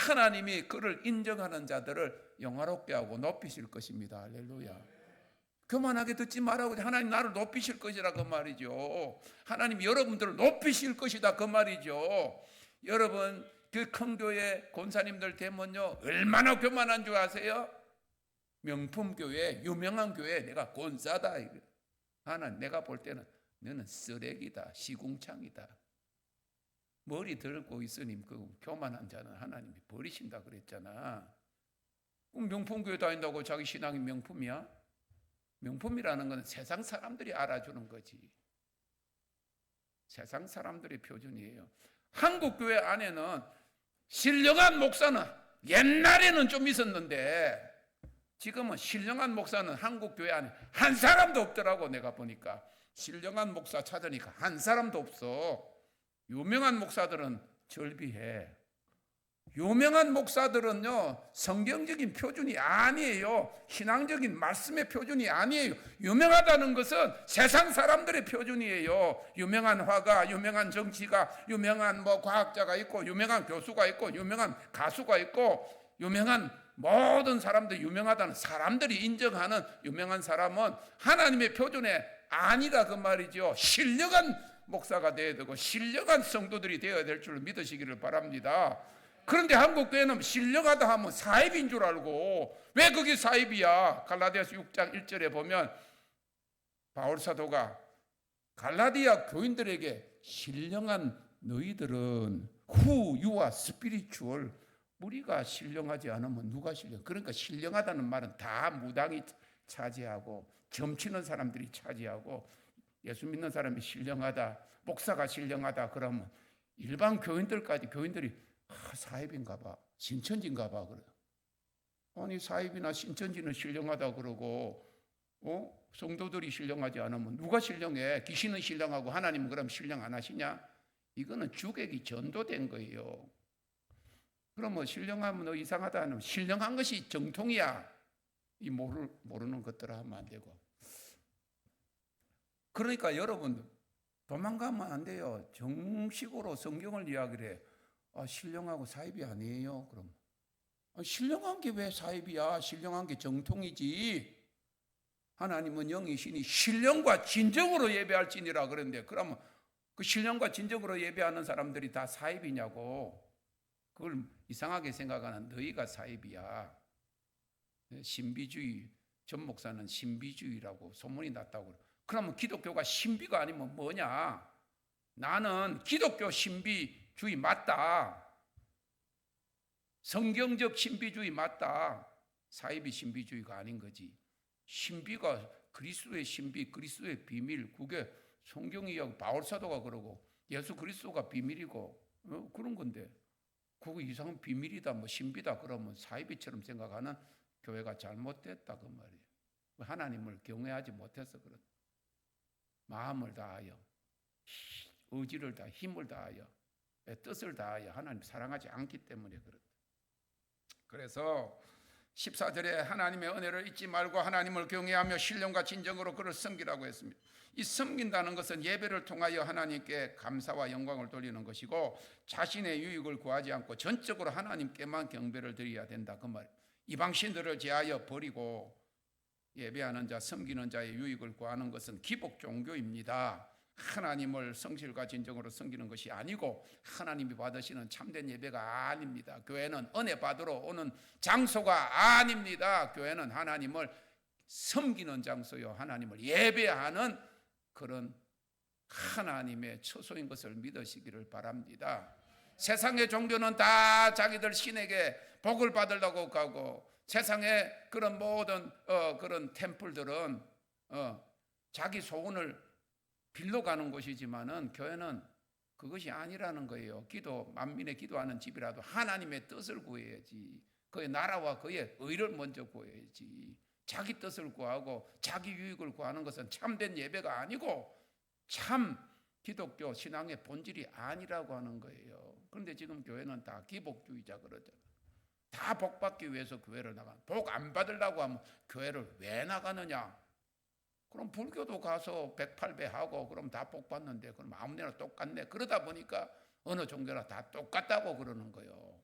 하나님이 그를 인정하는 자들을 영화롭게 하고 높이실 것입니다. 할렐루야. 교만하게 듣지 말라고. 하나님 나를 높이실 것이라 그 말이죠. 하나님 여러분들을 높이실 것이다 그 말이죠. 여러분, 그 큰 교회 권사님들 되면요 얼마나 교만한 줄 아세요? 명품 교회, 유명한 교회 내가 권사다. 하나님 내가 볼 때는 너는 쓰레기다, 시궁창이다. 머리 들고 있으니 그 교만한 자는 하나님이 버리신다 그랬잖아. 그럼 명품 교회 다닌다고 자기 신앙이 명품이야? 명품이라는 건 세상 사람들이 알아주는 거지. 세상 사람들의 표준이에요. 한국 교회 안에는 신령한 목사는 옛날에는 좀 있었는데 지금은 신령한 목사는 한국 교회 안에 한 사람도 없더라고. 내가 보니까 신령한 목사 찾으니까 한 사람도 없어. 유명한 목사들은 절비해. 유명한 목사들은요 성경적인 표준이 아니에요. 신앙적인 말씀의 표준이 아니에요. 유명하다는 것은 세상 사람들의 표준이에요. 유명한 화가, 유명한 정치가, 유명한 과학자가 있고, 유명한 교수가 있고, 유명한 가수가 있고, 유명한 모든 사람들이 유명하다는 사람들이 인정하는 유명한 사람은 하나님의 표준에 아니라 그 말이죠. 신령한 목사가 되어야 되고 신령한 성도들이 되어야 될 줄 믿으시기를 바랍니다. 그런데 한국 교회는 신령하다 하면 사입인 줄 알고, 왜 그게 사입이야? 갈라디아서 6장 1절에 보면 바울 사도가 갈라디아 교인들에게 신령한 너희들은 who you are spiritual, 우리가 신령하지 않으면 누가 신령? 그러니까 신령하다는 말은 다 무당이 차지하고 점치는 사람들이 차지하고, 예수 믿는 사람이 신령하다, 목사가 신령하다 그러면 일반 교인들이 사입인가 봐, 신천지인가 봐 그래요. 아니 사입이나 신천지는 신령하다 그러고 성도들이 신령하지 않으면 누가 신령해? 귀신은 신령하고 하나님은 그럼 신령 안 하시냐? 이거는 주객이 전도된 거예요. 그러면 신령하면 너 이상하다 하면 신령한 것이 정통이야. 이 모르는 것들을 하면 안 되고. 그러니까 여러분 도망가면 안 돼요. 정식으로 성경을 이야기를 해. 신령하고 사입이 아니에요. 그럼 신령한 게 왜 사입이야? 신령한 게 정통이지. 하나님은 영이시니 신령과 진정으로 예배할지니라 그런데, 그러면 그 신령과 진정으로 예배하는 사람들이 다 사입이냐고. 그걸 이상하게 생각하는 너희가 사입이야. 신비주의, 전 목사는 신비주의라고 소문이 났다고. 그러면 기독교가 신비가 아니면 뭐냐? 나는 기독교 신비주의 맞다. 성경적 신비주의 맞다. 사이비 신비주의가 아닌 거지. 신비가 그리스도의 신비, 그리스도의 비밀, 그게 성경이 이야기, 바울 사도가 그러고 예수 그리스도가 비밀이고 그런 건데, 그거 이상한 비밀이다, 뭐 신비다 그러면 사이비처럼 생각하는 교회가 잘못됐다 그 말이에요. 하나님을 경외하지 못해서 그렇다. 마음을 다하여, 의지를 다하여, 힘을 다하여, 뜻을 다하여 하나님 사랑하지 않기 때문에 그렇다. 그래서 14절에 하나님의 은혜를 잊지 말고 하나님을 경외하며 신령과 진정으로 그를 섬기라고 했습니다. 이 섬긴다는 것은 예배를 통하여 하나님께 감사와 영광을 돌리는 것이고, 자신의 유익을 구하지 않고 전적으로 하나님께만 경배를 드려야 된다 그 말이에요. 이방신들을 제하여 버리고 예배하는 자, 섬기는 자의 유익을 구하는 것은 기복 종교입니다. 하나님을 성실과 진정으로 섬기는 것이 아니고 하나님이 받으시는 참된 예배가 아닙니다. 교회는 은혜 받으러 오는 장소가 아닙니다. 교회는 하나님을 섬기는 장소요, 하나님을 예배하는 그런 하나님의 처소인 것을 믿으시기를 바랍니다. 세상의 종교는 다 자기들 신에게 복을 받으려고 가고, 세상의 그런 모든 그런 템플들은 자기 소원을 빌러 가는 곳이지만은 교회는 그것이 아니라는 거예요. 만민의 기도하는 집이라도 하나님의 뜻을 구해야지. 그의 나라와 그의 의를 먼저 구해야지. 자기 뜻을 구하고 자기 유익을 구하는 것은 참된 예배가 아니고 참 기독교 신앙의 본질이 아니라고 하는 거예요. 그런데 지금 교회는 다 기복주의자 그러잖아요. 다 복 받기 위해서 교회를 나가. 복 안 받으려고 하면 교회를 왜 나가느냐? 그럼 불교도 가서 108배 하고 그럼 다 복 받는데 그럼 아무데나 똑같네. 그러다 보니까 어느 종교나 다 똑같다고 그러는 거예요.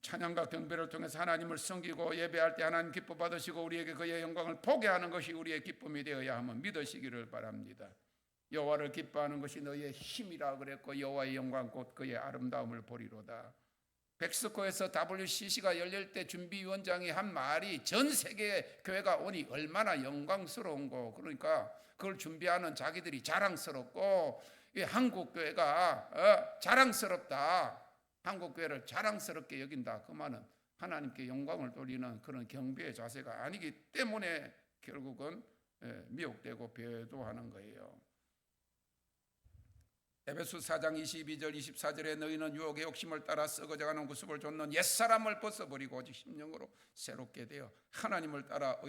찬양과 경배를 통해서 하나님을 섬기고 예배할 때 하나님 기뻐 받으시고 우리에게 그의 영광을 보게 하는 것이 우리의 기쁨이 되어야 하면 믿으시기를 바랍니다. 여호와를 기뻐하는 것이 너희의 힘이라 그랬고 여호와의 영광 곧 그의 아름다움을 보리로다. 백스코에서 WCC가 열릴 때 준비위원장이 한 말이 전 세계의 교회가 오니 얼마나 영광스러운 거. 그러니까 그걸 준비하는 자기들이 자랑스럽고 한국 교회가 자랑스럽다. 한국 교회를 자랑스럽게 여긴다. 그 말은 하나님께 영광을 돌리는 그런 경배의 자세가 아니기 때문에 결국은 미혹되고 배도하는 거예요. 에베소 4장 22절 24절에 너희는 유혹의 욕심을 따라 썩어져가는 구습을 좇는 옛사람을 벗어버리고 오직 심령으로 새롭게 되어 하나님을 따라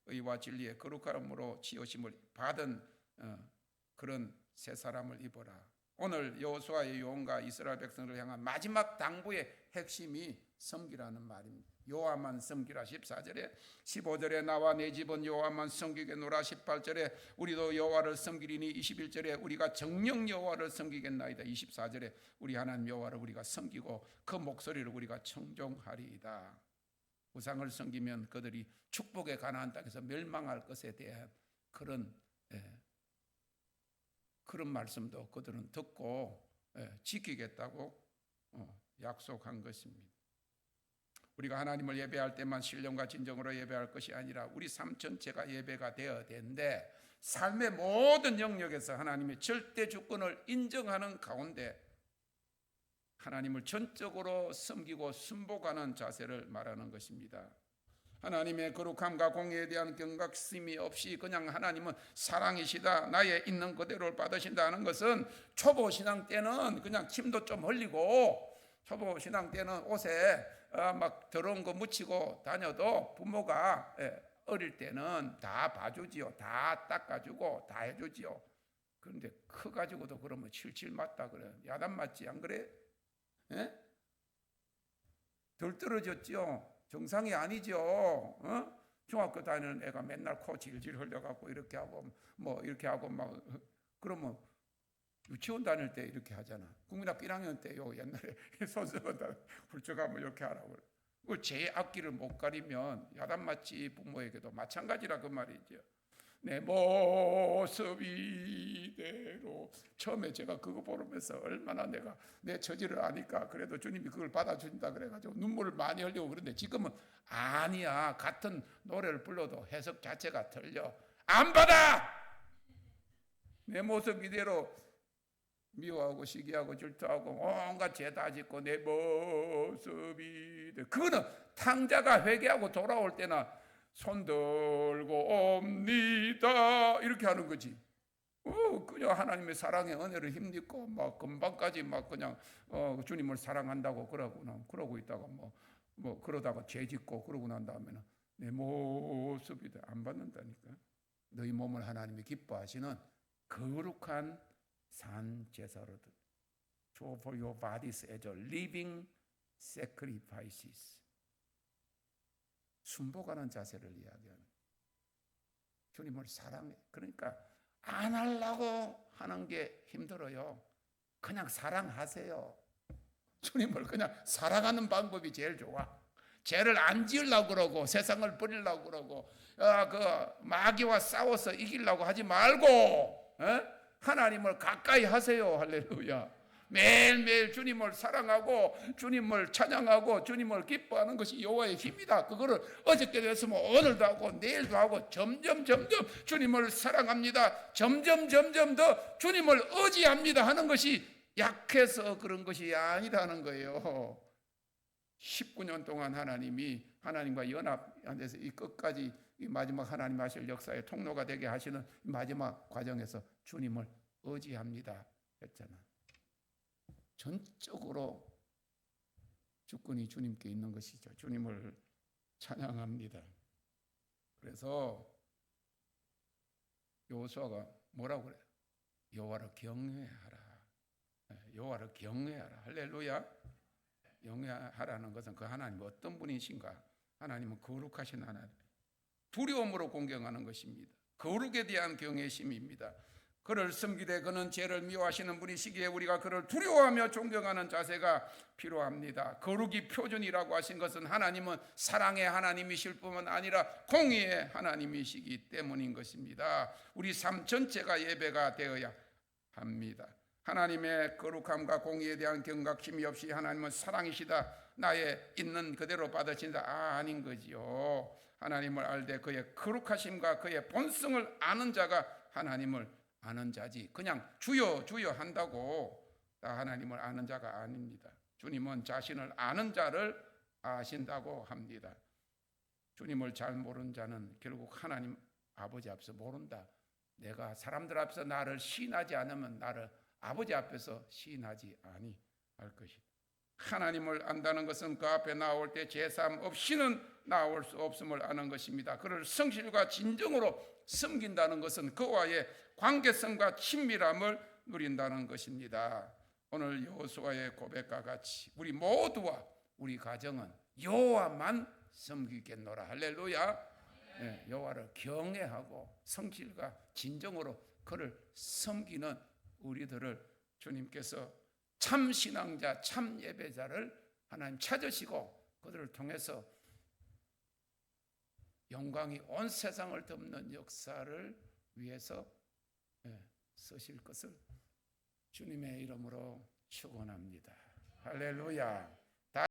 의와 진리의 거룩함으로 지으심을 받은 그런 새 사람을 입어라. 오늘 여호수아의 유언과 이스라엘 백성을 향한 마지막 당부의 핵심이 섬기라는 말입니다. 여호와만 섬기라 14절에, 15절에 나와 내 집은 여호와만 섬기겠노라 18절에 우리도 여호와를 섬기리니 21절에 우리가 정녕 여호와를 섬기겠나이다 24절에 우리 하나님 여호와를 우리가 섬기고 그 목소리를 우리가 청종하리이다. 우상을 섬기면 그들이 축복의 가나안 땅에서 멸망할 것에 대한 그런 그런 말씀도 그들은 듣고 지키겠다고 약속한 것입니다. 우리가 하나님을 예배할 때만 신령과 진정으로 예배할 것이 아니라 우리 삶 전체가 예배가 되어야 되는데, 삶의 모든 영역에서 하나님의 절대 주권을 인정하는 가운데 하나님을 전적으로 섬기고 순복하는 자세를 말하는 것입니다. 하나님의 거룩함과 공의에 대한 경각심이 없이 그냥 하나님은 사랑이시다, 나의 있는 그대로를 받으신다 하는 것은 초보 신앙 때는 그냥 침도 좀 흘리고, 초보 신앙 때는 옷에 막 더러운 거 묻히고 다녀도 부모가 어릴 때는 다 봐주지요. 다 닦아주고 다 해주지요. 그런데 커가지고도 그러면 칠칠 맞다 그래. 야단 맞지 안 그래? 덜 떨어졌지요. 정상이 아니죠. 중학교 다니는 애가 맨날 코 질질 흘려갖고 이렇게 하고 뭐 이렇게 하고 막 그러면 유치원 다닐 때 이렇게 하잖아. 국민학교 1학년 때요 옛날에 선생님한테 훌쩍하면 이렇게 하라고 그래. 제 앞길을 못 가리면 야단 맞지. 부모에게도 마찬가지라 그 말이죠. 내 모습 이대로. 처음에 제가 그거 보면서 얼마나 내가 내 처지를 아니까 그래도 주님이 그걸 받아준다 그래가지고 눈물을 많이 흘리고 그런데 지금은 아니야. 같은 노래를 불러도 해석 자체가 틀려. 안 받아! 내 모습 이대로 미워하고 시기하고 질투하고 온갖 죄 다 짓고 내 모습이 그거는 탕자가 회개하고 돌아올 때나 손 들고 옵니다 이렇게 하는 거지. 그냥 하나님의 사랑의 은혜를 힘입고 막 금방까지 막 그냥 주님을 사랑한다고 그러고 있다가 뭐 그러다가 죄 짓고 그러고 난 다음에는 내 모습이 안 받는다니까. 너희 몸을 하나님이 기뻐하시는 거룩한 산 제사로 show for your bodies as a living sacrifices. 순복하는 자세를 이야기하는. 주님을 사랑해. 그러니까 안 하려고 하는 게 힘들어요. 그냥 사랑하세요. 주님을 그냥 사랑하는 방법이 제일 좋아. 죄를 안 지으려고 그러고 세상을 버리려고 그러고 그 마귀와 싸워서 이기려고 하지 말고 하나님을 가까이 하세요. 할렐루야. 매일매일 주님을 사랑하고 주님을 찬양하고 주님을 기뻐하는 것이 여호와의 힘이다. 그거를 어저께도 했으면 오늘도 하고 내일도 하고 점점 주님을 사랑합니다. 점점 더 주님을 의지합니다 하는 것이 약해서 그런 것이 아니라는 거예요. 19년 동안 하나님이 하나님과 연합해서 이 끝까지 이 마지막 하나님 하실 역사의 통로가 되게 하시는 마지막 과정에서 주님을 의지합니다 했잖아. 전적으로 주권이 주님께 있는 것이죠. 주님을 찬양합니다. 그래서 여호수아가 뭐라고 그래요? 여호와를 경외하라. 여호와를 경외하라. 할렐루야. 경외하라는 것은 그 하나님은 어떤 분이신가? 하나님은 거룩하신 하나님. 두려움으로 공경하는 것입니다. 거룩에 대한 경외심입니다. 그를 섬기되 그는 죄를 미워하시는 분이시기에 우리가 그를 두려워하며 존경하는 자세가 필요합니다. 거룩이 표준이라고 하신 것은 하나님은 사랑의 하나님이실 뿐만 아니라 공의의 하나님이시기 때문인 것입니다. 우리 삶 전체가 예배가 되어야 합니다. 하나님의 거룩함과 공의에 대한 경각심이 없이 하나님은 사랑이시다, 나의 있는 그대로 받으신다, 아닌 거지요. 하나님을 알되 그의 거룩하심과 그의 본성을 아는 자가 하나님을 아는 자지, 그냥 주여 주여 한다고 다 하나님을 아는 자가 아닙니다. 주님은 자신을 아는 자를 아신다고 합니다. 주님을 잘 모르는 자는 결국 하나님 아버지 앞에서 모른다. 내가 사람들 앞에서 나를 시인하지 않으면 나를 아버지 앞에서 시인하지 아니할 것이다. 하나님을 안다는 것은 그 앞에 나올 때 죄사함 없이는 나올 수 없음을 아는 것입니다. 그를 성실과 진정으로 섬긴다는 것은 그와의 관계성과 친밀함을 누린다는 것입니다. 오늘 여호수아의 고백과 같이 우리 모두와 우리 가정은 여호와만 섬기겠노라. 할렐루야. 네, 여호와를 경외하고 성실과 진정으로 그를 섬기는 우리들을 주님께서 참 신앙자, 참 예배자를 하나님 찾으시고 그들을 통해서 영광이 온 세상을 덮는 역사를 위해서 서실 것을 주님의 이름으로 축원합니다. 할렐루야.